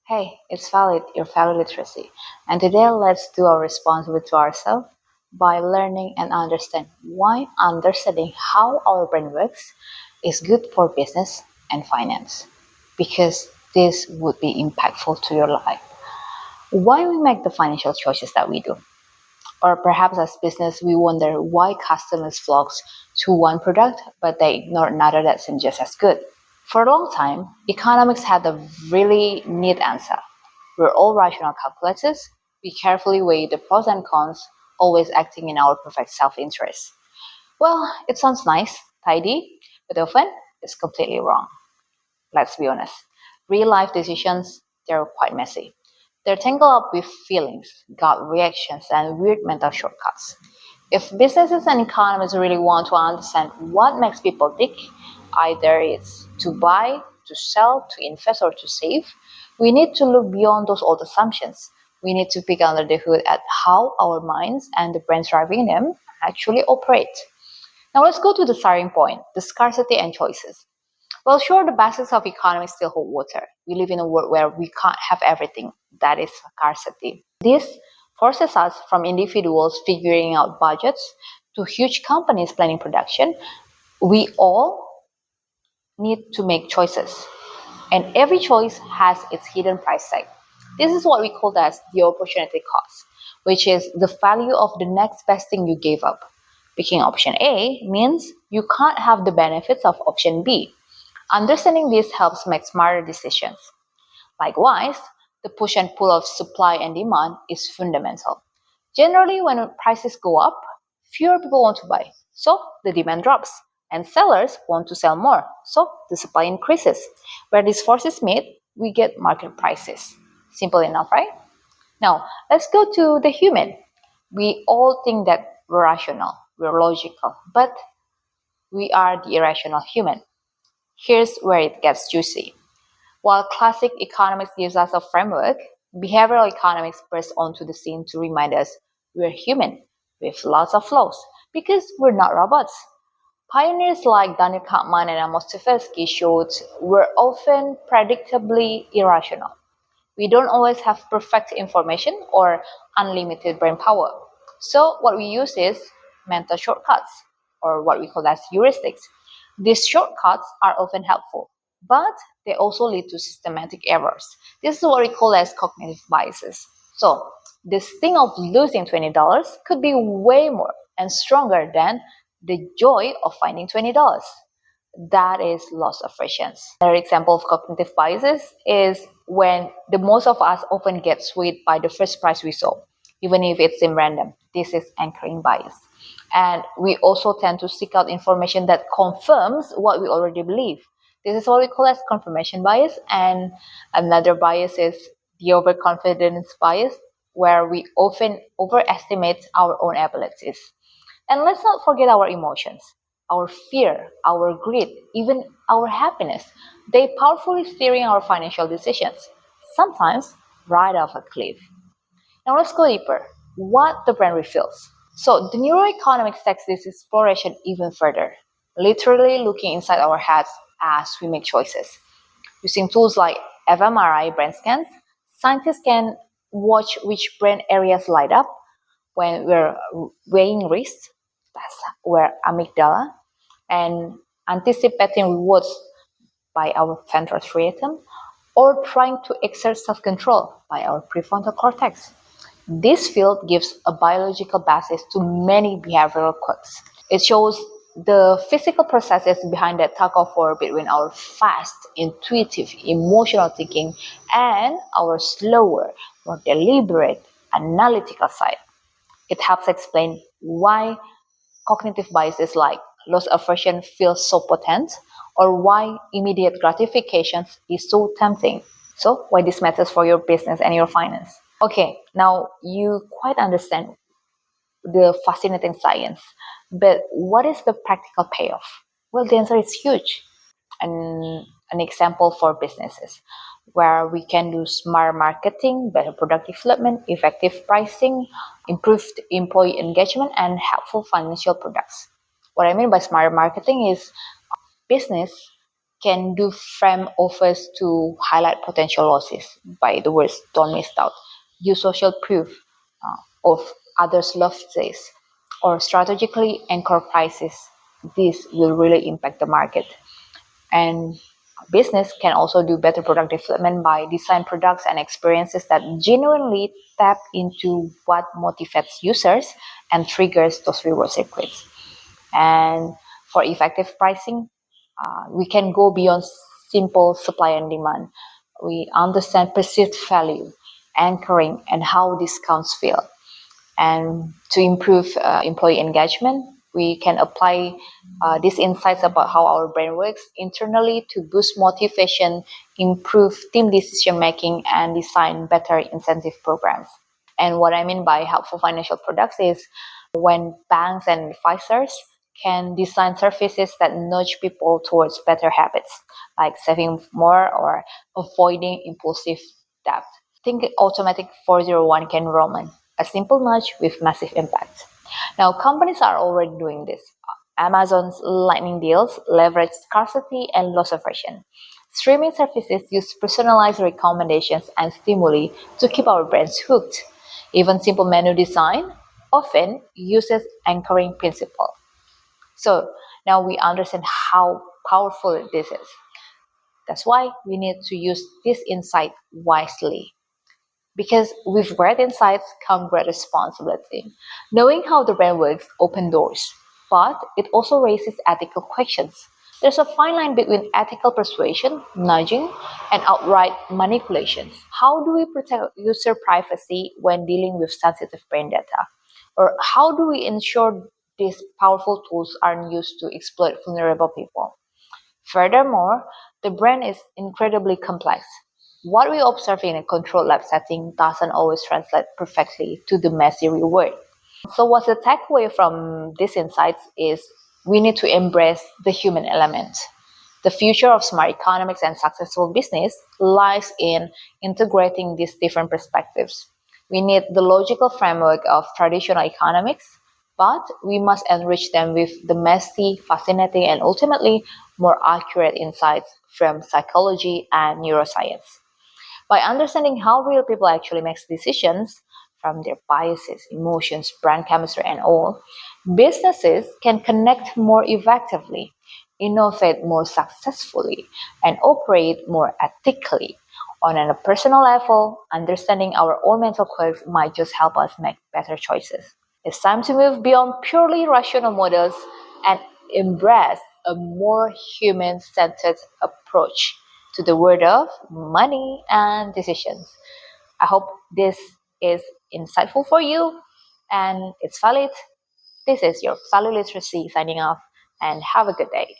Hey, it's valid, your value literacy. And today let's do our responsibility to ourselves by learning and understanding how our brain works is good for business and finance. Because this would be impactful to your life. Why we make the financial choices that we do. Or perhaps as business we wonder why customers flock to one product but they ignore another that seems just as good. For a long time, economics had a really neat answer. We're all rational calculators. We carefully weigh the pros and cons, always acting in our perfect self-interest. Well, it sounds nice, tidy, but often it's completely wrong. Let's be honest. Real life decisions, they're quite messy. They're tangled up with feelings, gut reactions, and weird mental shortcuts. If businesses and economists really want to understand what makes people tick, either it's to buy, to sell, to invest, or to save, we need to look beyond those old assumptions. We need to peek under the hood at how our minds and the brains driving them actually operate. Now let's go to the starting point, the scarcity and choices. Well, sure, the basics of economics still hold water. We live in a world where we can't have everything. That is scarcity. This forces us from individuals figuring out budgets to huge companies planning production. We all need to make choices. And every choice has its hidden price tag. This is what we call as the opportunity cost, which is the value of the next best thing you gave up. Picking option A means you can't have the benefits of option B. Understanding this helps make smarter decisions. Likewise, the push and pull of supply and demand is fundamental. Generally, when prices go up, fewer people want to buy, so the demand drops, and sellers want to sell more, so the supply increases. Where these forces meet, we get market prices. Simple enough, right? Now, let's go to the human. We all think that we're rational, we're logical, but we are the irrational human. Here's where it gets juicy. While classic economics gives us a framework, behavioral economics bursts onto the scene to remind us we're human with lots of flaws because we're not robots. Pioneers like Daniel Kahneman and Amos Tversky showed we're often predictably irrational. We don't always have perfect information or unlimited brain power. So what we use is mental shortcuts, or what we call as heuristics. These shortcuts are often helpful, but they also lead to systematic errors. This is what we call as cognitive biases. So this thing of losing $20 could be way more and stronger than the joy of finding $20. That is loss aversion. Another example of cognitive biases is when the most of us often get swayed by the first price we saw, even if it's in random. This is anchoring bias. And we also tend to seek out information that confirms what we already believe. This is what we call as confirmation bias. And another bias is the overconfidence bias, where we often overestimate our own abilities. And let's not forget our emotions, our fear, our greed, even our happiness. They powerfully steering our financial decisions, sometimes right off a cliff. Now let's go deeper. What the brain reveals. So the neuroeconomics takes this exploration even further, literally looking inside our heads as we make choices. Using tools like fMRI brain scans, scientists can watch which brain areas light up when we're weighing risks, that's where amygdala, and anticipating rewards by our ventral striatum, or trying to exert self-control by our prefrontal cortex. This field gives a biological basis to many behavioral quirks. It shows the physical processes behind that tug of war between our fast, intuitive, emotional thinking and our slower, more deliberate, analytical side. It helps explain why cognitive biases like loss aversion feel so potent, or why immediate gratification is so tempting. So, why this matters for your business and your finance. Okay, now you quite understand the fascinating science, but what is the practical payoff? Well, the answer is huge. And an example for businesses where we can do smart marketing, better product development, effective pricing, improved employee engagement, and helpful financial products. What I mean by smart marketing is business can do frame offers to highlight potential losses by the words don't miss out. Use social proof of others' losses or strategically anchor prices. This will really impact the market. And business can also do better product development by design products and experiences that genuinely tap into what motivates users and triggers those reward circuits. And for effective pricing, we can go beyond simple supply and demand. We understand perceived value, anchoring, and how discounts feel. And to improve employee engagement, we can apply these insights about how our brain works internally to boost motivation, improve team decision making, and design better incentive programs. And what I mean by helpful financial products is when banks and advisors can design services that nudge people towards better habits, like saving more or avoiding impulsive debt. Think automatic 401k enrollment, a simple nudge with massive impact. Now, companies are already doing this. Amazon's lightning deals leverage scarcity and loss aversion. Streaming services use personalized recommendations and stimuli to keep our brains hooked. Even simple menu design often uses anchoring principle. So now we understand how powerful this is. That's why we need to use this insight wisely. Because with great insights come great responsibility. Knowing how the brain works opens doors, but it also raises ethical questions. There's a fine line between ethical persuasion, nudging, and outright manipulations. How do we protect user privacy when dealing with sensitive brain data? Or how do we ensure these powerful tools aren't used to exploit vulnerable people? Furthermore, the brain is incredibly complex. What we observe in a controlled lab setting doesn't always translate perfectly to the messy real world. So what's the takeaway from these insights is we need to embrace the human element. The future of smart economics and successful business lies in integrating these different perspectives. We need the logical framework of traditional economics, but we must enrich them with the messy, fascinating, and ultimately more accurate insights from psychology and neuroscience. By understanding how real people actually make decisions, from their biases, emotions, brand chemistry, and all, businesses can connect more effectively, innovate more successfully, and operate more ethically. On a personal level, understanding our own mental quirks might just help us make better choices. It's time to move beyond purely rational models and embrace a more human centered approach to the world of money and decisions. I hope this is insightful for you and it's valid. This is your Value Literacy signing off and have a good day.